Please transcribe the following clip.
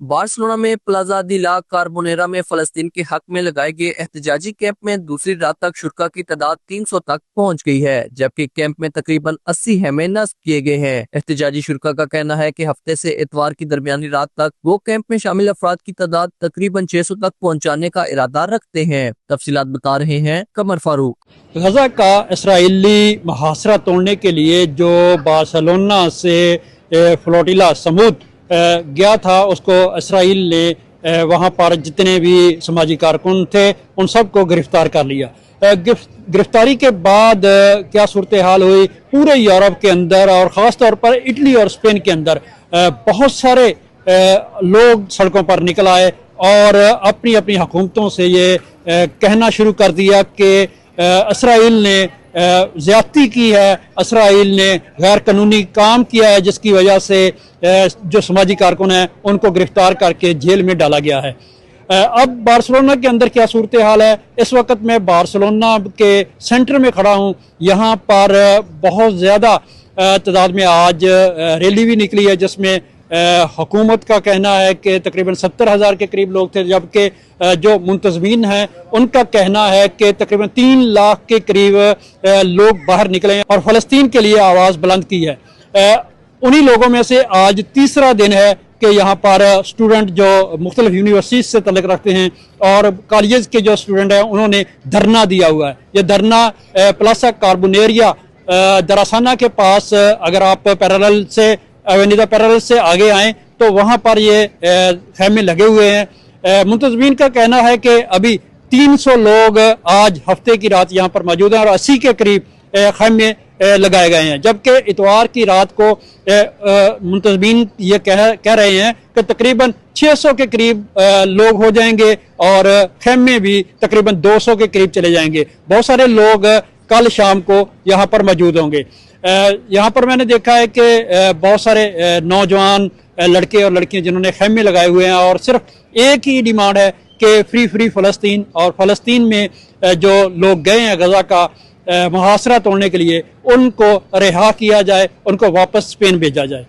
Barcelona में plaza दी ला कार्बोनेरा में फलस्तीन के हक में लगाए गए एहतजाजी कैंप में दूसरी रात तक शुरा की तादाद 300 तक पहुंच गई है, जबकि कैंप में तकरीबन 80 हेमे नस्ब किए गए हैं। एहतजाजी शुरा का कहना है कि हफ्ते से इतवार की दरमियानी रात तक वो कैंप में शामिल अफराद की तादाद तकरीबन 600 तक पहुँचाने का इरादा रखते हैं। तफसीलात बता रहे हैं कमर फारूक। गजा का इसराइली मुहासरा तोड़ने के लिए जो बार्सिलोना से फ्लोटिला समुद्र गया था, उसको इसराइल ने वहाँ पर जितने भी समाजी कारकुन थे उन सबको गिरफ्तार कर लिया। गिरफ्तारी के बाद क्या सूरत हाल हुई पूरे यूरोप के अंदर और ख़ास तौर पर इटली और स्पेन के अंदर, बहुत सारे लोग सड़कों पर निकल आए और अपनी अपनी हुकूमतों से ये कहना शुरू कर दिया कि इसराइल ने ज़्यादती की है, इसराइल ने गैर कानूनी काम किया है, जिसकी वजह से जो समाजी कारकुन हैं उनको गिरफ्तार करके जेल में डाला गया है। अब बार्सिलोना के अंदर क्या सूरत हाल है? इस वक्त मैं बार्सिलोना के सेंटर में खड़ा हूँ। यहाँ पर बहुत ज़्यादा तादाद में आज रैली भी निकली है, जिसमें हुकूमत का कहना है कि तकरीबन 70,000 के करीब लोग थे, जबकि जो मुंतज़मीन हैं उनका कहना है कि तकरीबन 3 लाख के करीब लोग बाहर निकले और फ़लस्तीन के लिए आवाज़ बुलंद की है। उन्हीं लोगों में से आज तीसरा दिन है कि यहाँ पर स्टूडेंट जो मुख्तलिफ यूनिवर्सिटी से तल्लुक़ रखते हैं और कॉलेज के जो स्टूडेंट हैं उन्होंने धरना दिया हुआ है। ये धरना प्लाजा कार्बोनेरा दरासाना के पास, अगर आप पैरेलल से एवेन्यू पैरेलल से आगे आएँ तो वहाँ पर ये खैमे लगे हुए हैं। मुंतज़मीन का कहना है कि अभी 300 लोग आज हफ्ते की रात यहाँ पर मौजूद हैं और 80 के करीब खैमे लगाए गए हैं, जबकि इतवार की रात को मुंतज़मीन ये कह रहे हैं कि तकरीबन 600 के करीब लोग हो जाएंगे और खैमे भी तकरीबन 200 के करीब चले जाएंगे। बहुत सारे लोग कल शाम को यहाँ पर मौजूद होंगे। यहाँ पर मैंने देखा है कि बहुत सारे नौजवान लड़के और लड़कियां जिन्होंने खैमे लगाए हुए हैं और सिर्फ एक ही डिमांड है कि फ्री फ़लस्तीन, और फ़लस्तीन में जो लोग गए हैं गजा का मुहासरा तोड़ने के लिए उनको रिहा किया जाए, उनको वापस स्पेन भेजा जाए।